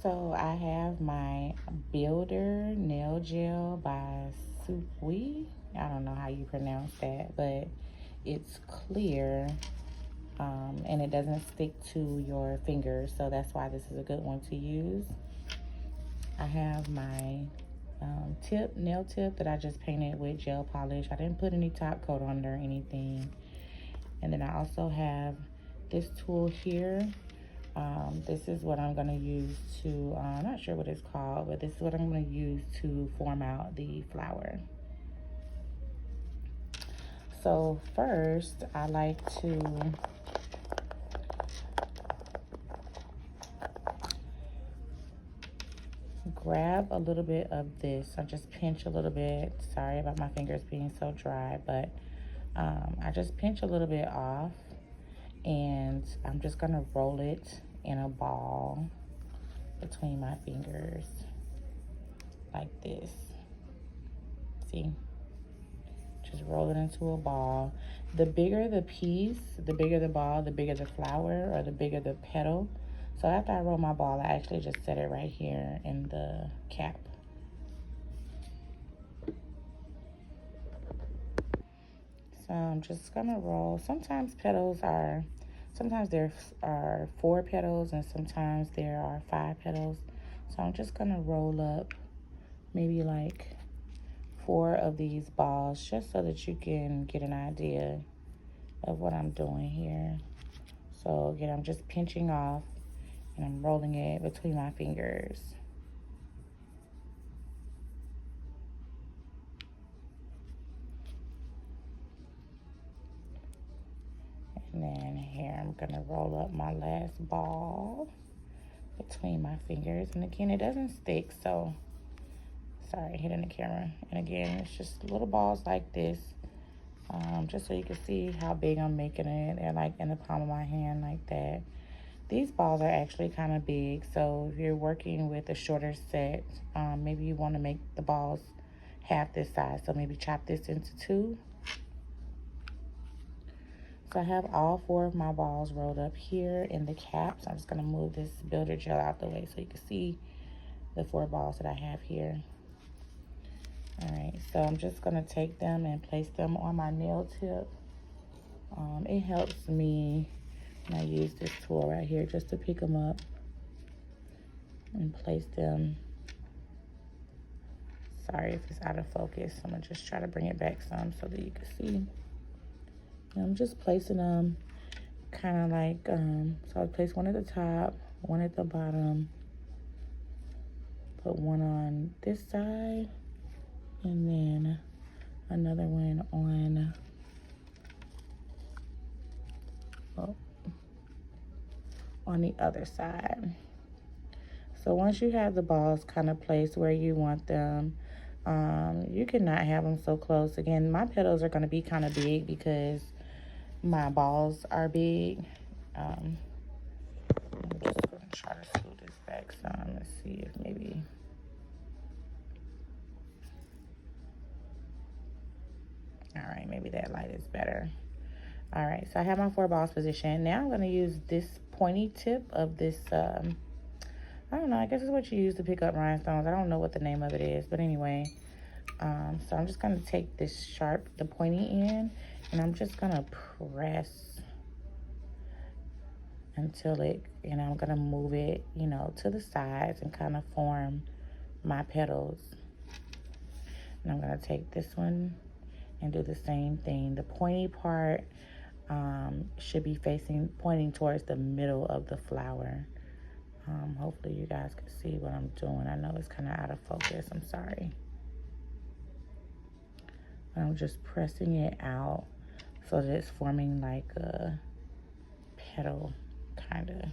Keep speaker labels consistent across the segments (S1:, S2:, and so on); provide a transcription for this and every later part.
S1: So I have my Builder Nail Gel by Supwee. I don't know how you pronounce that, but it's clear and it doesn't stick to your fingers. So that's why this is a good one to use. I have my nail tip that I just painted with gel polish. I didn't put any top coat on it or anything. And then I also have this tool here. This is what I'm going to use to, I'm not sure what it's called, but this is what I'm going to use to form out the flower. So first, I like to grab a little bit of this. I just pinch a little bit. Sorry about my fingers being so dry, but I just pinch a little bit off, and I'm just going to roll it in a ball between my fingers like this. See? Just roll it into a ball. The bigger the piece, the bigger the ball, the bigger the flower, or the bigger the petal. So after I roll my ball, I actually just set it right here in the cap. So I'm just gonna roll. Sometimes there are 4 petals, and sometimes there are 5 petals. So I'm just gonna roll up maybe like 4 of these balls, just so that you can get an idea of what I'm doing here. So again, I'm just pinching off and I'm rolling it between my fingers. And then here, I'm gonna roll up my last ball between my fingers. And again, it doesn't stick, so sorry, hitting the camera. And again, it's just little balls like this, just so you can see how big I'm making it. They're like in the palm of my hand like that. These balls are actually kind of big, so if you're working with a shorter set, maybe you want to make the balls half this size. So maybe chop this into 2. So I have all 4 of my balls rolled up here in the cap. So I'm just going to move this builder gel out the way so you can see the 4 balls that I have here. All right, so I'm just going to take them and place them on my nail tip. It helps me when I use this tool right here just to pick them up and place them. Sorry if it's out of focus. I'm gonna just try to bring it back some so that you can see. And I'm just placing them kind of like, so I place one at the top, one at the bottom, put one on this side, and then another one on the other side. So once you have the balls kind of placed where you want them, you cannot have them so close. Again, my petals are going to be kind of big because my balls are big. I'm just going to try to scoot this back some. Let's see if maybe... All right, maybe that light is better. All right, so I have my 4 balls positioned. Now I'm going to use this pointy tip of this, I don't know, I guess it's what you use to pick up rhinestones. I don't know what the name of it is, but anyway. So I'm just going to take this sharp, the pointy end, and I'm just going to press until it, and I'm going to move it, you know, to the sides and kind of form my petals. And I'm going to take this one and do the same thing. The pointy part should be pointing towards the middle of the flower. Hopefully you guys can see what I'm doing. I know it's kind of out of focus. I'm sorry. I'm just pressing it out so that it's forming like a petal, kind of.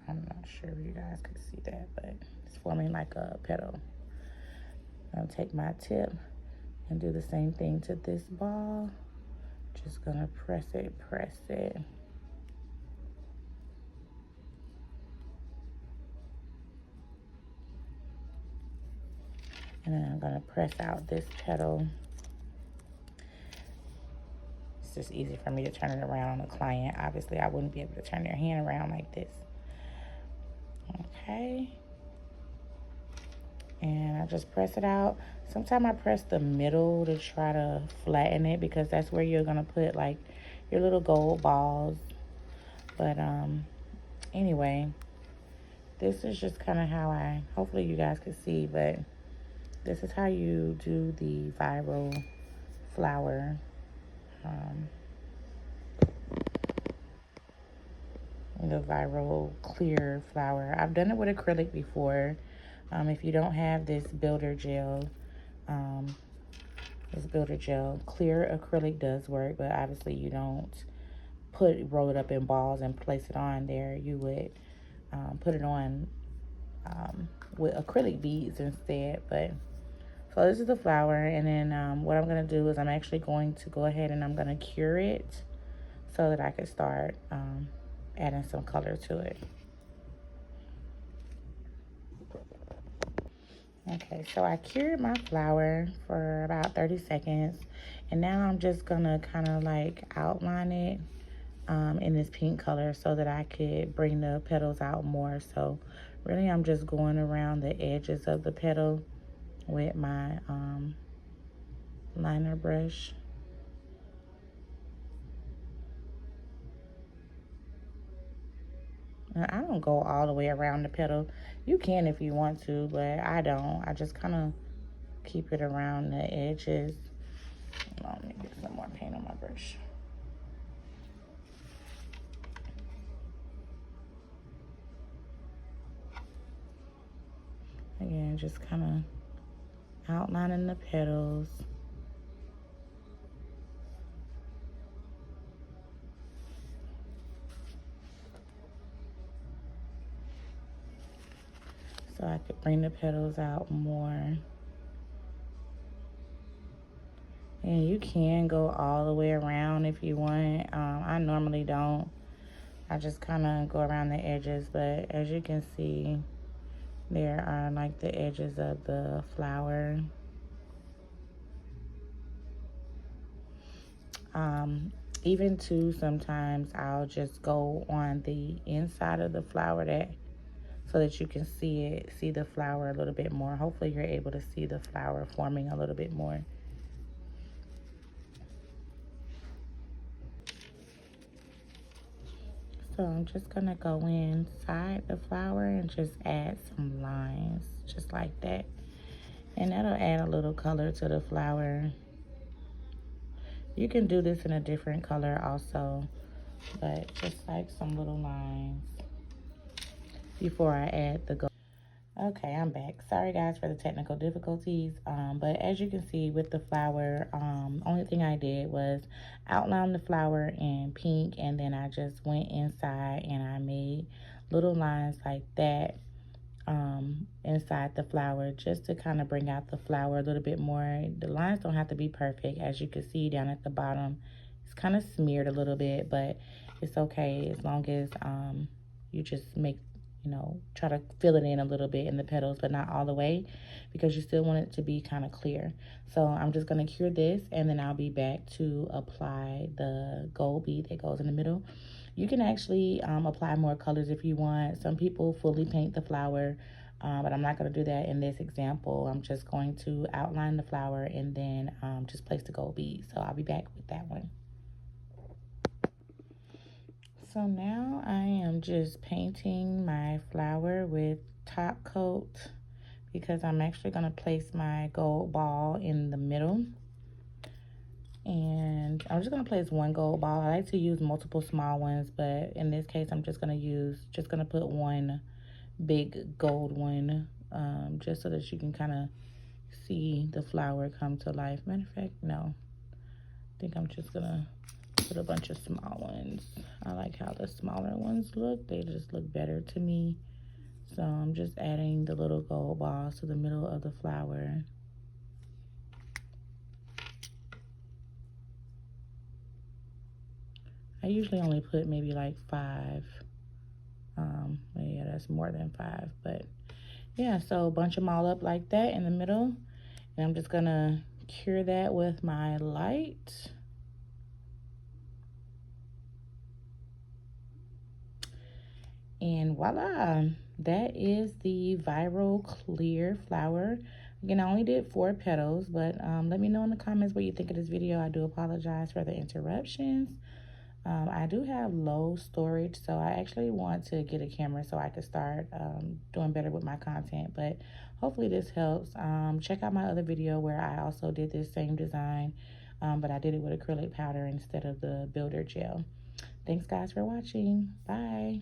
S1: I'm not sure if you guys can see that, but it's forming like a petal. I'll take my tip and do the same thing to this ball. Just gonna press it. And then I'm gonna press out this petal. It's just easy for me to turn it around on a client. Obviously, I wouldn't be able to turn their hand around like this. Okay. And I just press it out. Sometimes I press the middle to try to flatten it because that's where you're gonna put like your little gold balls. But anyway, this is just kind of how hopefully you guys can see, but this is how you do the viral flower. The viral clear flower. I've done it with acrylic before. If you don't have this builder gel, clear acrylic does work, but obviously you don't roll it up in balls and place it on there. You would put it on with acrylic beads instead. But so this is the flower, and then what I'm gonna do is I'm actually going to go ahead and I'm gonna cure it so that I can start adding some color to it. Okay, so I cured my flower for about 30 seconds, and now I'm just gonna kind of like outline it in this pink color so that I could bring the petals out more. So really I'm just going around the edges of the petal with my liner brush. I don't go all the way around the petal. You can if you want to, but I don't. I just kind of keep it around the edges. Let me get some more paint on my brush. Again, just kind of outlining the petals. So I could bring the petals out more. And you can go all the way around if you want. I normally don't. I just kind of go around the edges, but as you can see, there are like the edges of the flower. Even too, sometimes I'll just go on the inside of the flower so that you can see the flower a little bit more. Hopefully you're able to see the flower forming a little bit more. So I'm just gonna go inside the flower and just add some lines, just like that. And that'll add a little color to the flower. You can do this in a different color also, but just like some little lines before I add the gold. Okay, I'm back. Sorry guys for the technical difficulties, but as you can see with the flower, only thing I did was outline the flower in pink, and then I just went inside and I made little lines like that inside the flower just to kind of bring out the flower a little bit more. The lines don't have to be perfect. As you can see down at the bottom, it's kind of smeared a little bit, but it's okay as long as you just make, try to fill it in a little bit in the petals, but not all the way, because you still want it to be kind of clear. So I'm just going to cure this, and then I'll be back to apply the gold bead that goes in the middle. You can actually apply more colors if you want. Some people fully paint the flower, but I'm not going to do that in this example. I'm just going to outline the flower and then just place the gold bead. So I'll be back with that one. So now I am just painting my flower with top coat because I'm actually going to place my gold ball in the middle. And I'm just going to place one gold ball. I like to use multiple small ones, but in this case, I'm just going to put one big gold one, just so that you can kind of see the flower come to life. Matter of fact, no. I think I'm just going to put a bunch of small ones. I like how the smaller ones look. They just look better to me. So I'm just adding the little gold balls to the middle of the flower. I usually only put maybe like 5. Yeah, that's more than 5, but yeah, so bunch them all up like that in the middle, and I'm just gonna cure that with my light. And voila, that is the viral clear flower. Again, I only did 4 petals, but let me know in the comments what you think of this video. I do apologize for the interruptions. I do have low storage, so I actually want to get a camera so I can start doing better with my content, but hopefully this helps. Check out my other video where I also did this same design, but I did it with acrylic powder instead of the builder gel. Thanks guys for watching. Bye.